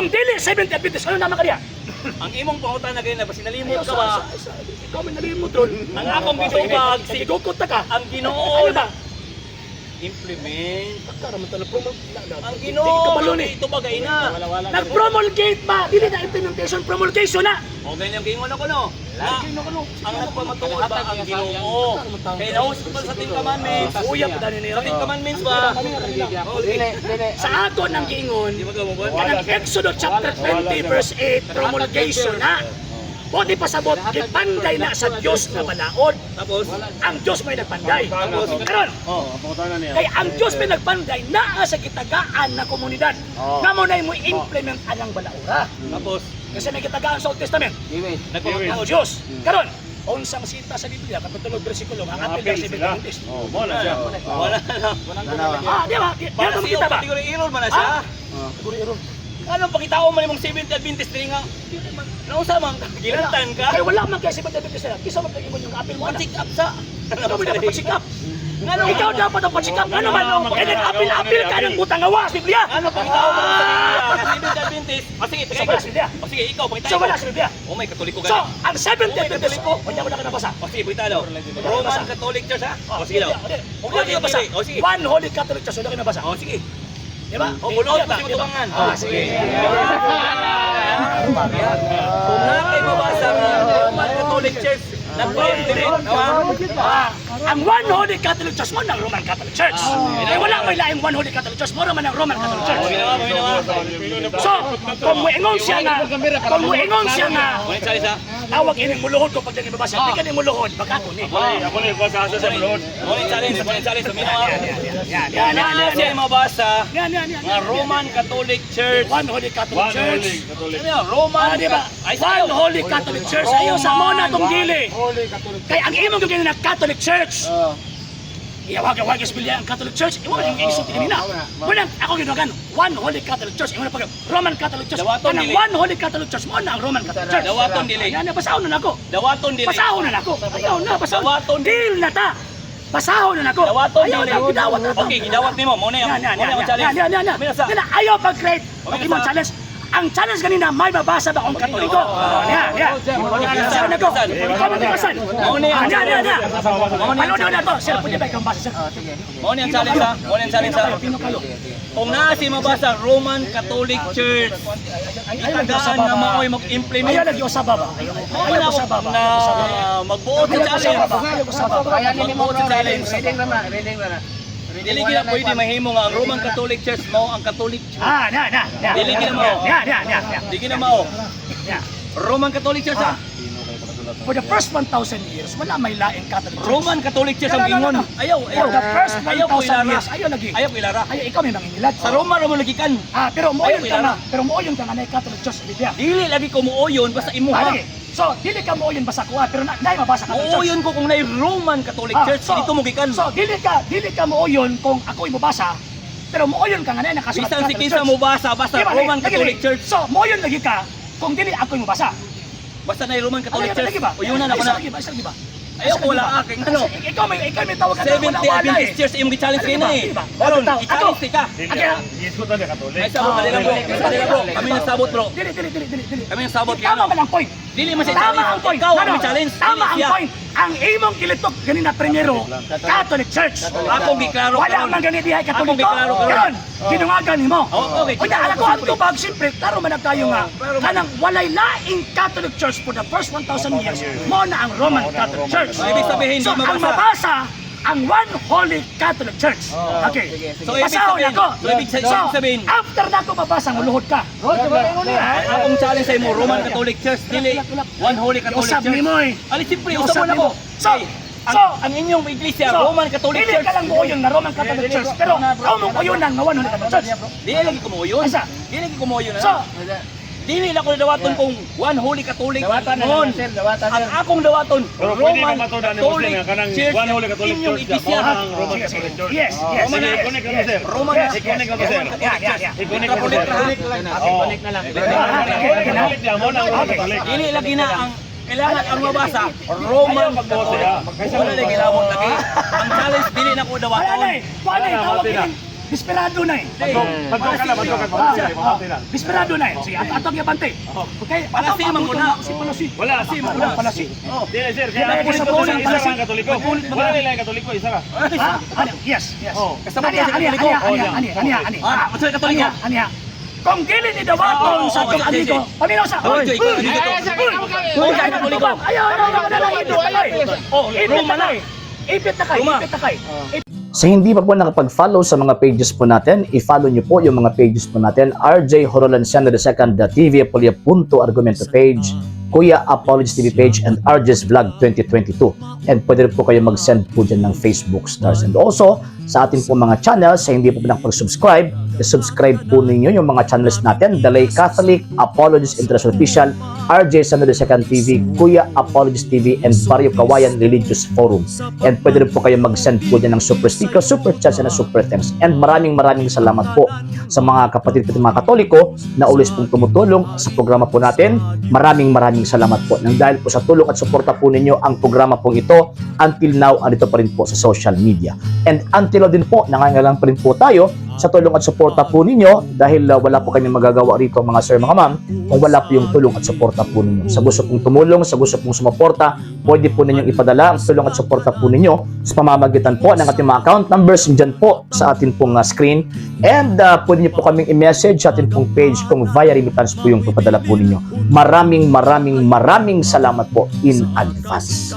Ang dili 70 Adventist, ano naman kaniya? Ang imong pangutan na ganyan, basi nalimot ka ba? Ikaw may nalimot ron. Ang akong gitubag, Nagigukot na ka. ang Ginoo Ano ba? implement. Karaman talaga promo. Ang Ginoo itubag ay na. Nag-promulgate ba? Dili na implementation, promulgation na. O ganyan gingon ako no. Na, ang nagpamatuod ba ang Ginoo? Kaya nausap pa sa Ten Commandments. Uya pa dani niya. Sa Ten Commandments ba? Sa ato ng giingon, Di ba ka mo ba? kanang Exodus chapter 20 verse 8, promulgation na. Buti pasabot, gipanday na sa Diyos na balaod. Tapos, Ang Diyos may nagpanday. Tapos, Karon, kay ang Diyos may nagpanday naa sa kitagaan na komunidad. Namo na mo implement anang balaura. tapos, Kasi may kitagaan sa Old Testament. Ang Diyos. Karon, unsang sita sa Biblia, kapitulog bersikulo, ang apel ng 70 Adventist. wala na. Di ba? Di Para ba siya, kita ba? pati ko rin irol man na siya. Siguro iron. Anong pakitao man imong 70 Adventist rin nga? Nausa man, gilantan ka? Kaya wala man kaya 70 Adventist na. Kisa man kayo yung apel mo na. Patik up sa. Ikaw may dapat pagsikap. Ikaw dapat ang pagsikap. Ano man? Kaya apil-apil ka ng butang awa sa Biblia. Ano pakitao mo sa Biblia? 70 Adventist. Sige, So wala sa Biblia. sige, ikaw pakitao. So wala sa Biblia. Oh my katoliko ka. So, ang 70 may Adventist, Katoliko. wala mo na ka nabasa. Sige, pakita daw. Roman Catholic Church ha? Sige daw. Wala ka nabasa. Sige. One Holy Catholic Church, wala ka nabasa. Sige. Di ba? O, bunuot pa si Mutubangan. Sige. Kung na kayo mabasa ang Roman Catholic Church, nagpa-implement, Ang One Holy Catholic Church mo ng Roman Catholic Church. Eh wala may laing One Holy Catholic Church mo naman ng Roman Catholic Church. So, kung muingon siya nga, Ngunit sa isa, tawag ini muluhod ko pag naging babasa, hindi ka ni muluhod, baka ako ni. ngunit sa alis, minawa. Yan. Kung siya mabasa, Yan. nga Roman Catholic Church, One Holy Catholic Church. ano yun, Roman, One Holy Catholic Church. Ayaw sa mo na itong dili. Kaya ang imong gagawin na Catholic Church. Iwag sa Biblia ang Catholic Church. Iwag yung isip kanina. Muna, ako ginawagan, One Holy Catholic Church. Iwag pag Roman Catholic Church. Dawaton Kanang dili. One Holy Catholic Church mo na ang Roman Catholic Church. Dawaton dili. Yan, basahon na ako. Dawaton dili. Basahon na ako. Ayaw na, basahon. Dawaton Deal na ta. Basahon na ako. Dawaton Ayaw dili. na, gidawat na ako. Okay, gidawat nimo. Muna yung challenge. Yan. Minasa. Ayaw pag-create. Okay, Pag imong sa- challenge. Ang challenge kanina, may mabasa ba akong Katoliko? Yan. Basahon na ako. Ikaw magkakasan. Yan. Panunaw na to. Sir, pwede ba ikang basa, sir? Muna yung challenge ha. Pinokalo. Kung nasi mabasa Roman Catholic Church, itagaan na maoy Ayaw mag-implement. nag-iusa ba ba? Ayaw na ako na magbuot sa challenge. Magbuot sa challenge. Dili gina pwede mahimo nga ang Roman Catholic Church mo ang Catholic Church. Dili gina mao. Dili gina mao. Roman Catholic Church ha. For the first 1,000 years, wala may laing Catholic Church. Roman Catholic Church ang gingon. Ayaw. For the first Ayaw ko 1,000 ilara. years, ayaw lagi. Ayaw ko ilara. Ayaw, ikaw may mangingilad. Sa Roma ra mo lagi kan. Pero Ayaw mooyon ka ilara. na. Pero mooyon ka nga na yung Catholic Church sa Biblia. Dili lagi ko muoyon basta imo ha. So, dili ka mooyon basa kuha, pero dahil mabasa Catholic Church. Muoyon ko kung nay Roman Catholic Church dito mo gikan. So, dili ka mooyon kung ako'y mabasa, pero mooyon ka nga na nakasulat Bisan si Catholic kinsa Church. mo basa basta Diba, Roman lagi, Catholic lagi. Church. So, mooyon lagi ka kung dili ako'y mabasa. Basta nay Roman Catholic Church. Lagi ba? Uyunan ako na. Isa lagi ba? Ayaw ko wala aking ano. Ikaw may tawag ka 70 Adventist Church imong gi-challenge kayo na eh. Karon, i-challenge ka. Ay sabot kanila bro. Kanila bro. Kami nagsabot bro. Dili. Kami nagsabot Tama man ang point. Dili man siya Tama challenge. ang point. Ikaw ang Ano? may challenge. Tama Dili ang siya. point. Ang imong kilitok ganina primero, Catholic Church. Akong giklaro Wala karon. man ganit dihay Akong Katoliko. giklaro karon. Karon, kinungagan nimo. Okay. Unya ala ko ang tubag siyempre klaro man ang tayo nga kanang walay laing Catholic Church for the first 1,000 years mo na ang Roman Catholic Church. So, ibig sabihin, So, di ang mabasa ang One Holy Catholic Church. Okay. So, ibig Basahon sabihin- ako. so, ibig sabihin- after na ko mabasa, muluhod ka. Akong challenge sa imo Roman Catholic Church dili One Holy Catholic Usab Church. ni mo eh. Ali siyempre Usab usab mo na nimo. ko. So, Ang inyong iglesia Roman Catholic dili Church. ka lang mooyon na Roman Catholic Church, pero ikaw mo mooyon ng One Holy Catholic Church. Dili lagi kumuyon. Asa? Dili lagi kumuyon. So, dili na ko dawaton kung One Holy Catholic. Dawatan na Ngon. lang, sir, dawatan Ang na. akong dawaton Pero pwede Roman ka matudan ni Catholic Muslim nga kanang Church. One Holy Catholic Inyong Church iglesia. mo ang Roman Catholic Church. yes. Roman Sige, ikonik ka na sir. Roman Ikonik ka na sir. Yeah. Ikonik ka na sir. Connect na lang. Catholic niya mo ng Roman Catholic. Dili lagi na ang kailangan ang mabasa Roman Catholic. Wala lagi lamon lagi. Ang challenge dili na ko Wala dawaton. na eh. Wala na eh. Desperado na eh. Pagkaw ka lang, mamati lang. Desperado na eh. Sige, atong yabante. Okay, Palasi man ko na. Si Palasi. Wala, Wala, Palasi. Dili, sir, Kaya kaya isa isa po ka ng isa palasi. ka katoliko. Wala nila yung katoliko, isa ka. Yes, yes. Oh. Kasama Aniya, ka sa aniya, Katoliko. aniya, aniya. Masay Katoliko. Aniya. Kung dili ni dawaton sa itong amigo, paminaw sa Hoy, ikaw, ikaw. Hoy, kay Katoliko. Ayaw, Roma na. Ipit na kay. Sa hindi pa po nakapag-follow sa mga pages po natin, i-follow nyo po yung mga pages po natin, RJ Horolanciano II TV Apolia Punto Argumento page, Kuya Apologies TV page, and RJ's Vlog 2022. And pwede rin po kayo mag-send po dyan ng Facebook stars. And also, sa ating po mga channels, sa hindi po nakapag-subscribe, subscribe po ninyo yung mga channels natin, Dalay Catholic, Apologies International Official, RJ Sano II TV, Kuya Apologies TV, and Barrio Kawayan Religious Forum. And pwede rin po kayo mag-send po dyan ng super sticker, super chats, and super thanks. And maraming salamat po sa mga kapatid at mga Katoliko na always pong tumutulong sa programa po natin. Maraming salamat po. Nang dahil po sa tulong at suporta po ninyo, ang programa pong ito, until now, andito pa rin po sa social media. And until now din po, nangangailangan pa rin po tayo sa tulong at suporta po ninyo dahil wala po kayong magagawa rito mga sir, mga ma'am, kung wala po yung tulong at suporta po ninyo. Sa gusto pong tumulong, sa gusto pong sumuporta, pwede po ninyong ipadala ang tulong at suporta po ninyo sa pamamagitan po ng ating mga account numbers dyan po sa ating pong screen. And pwede nyo po kaming i-message sa ating pong page kung via remittance po yung ipadala po ninyo. Maraming salamat po in advance.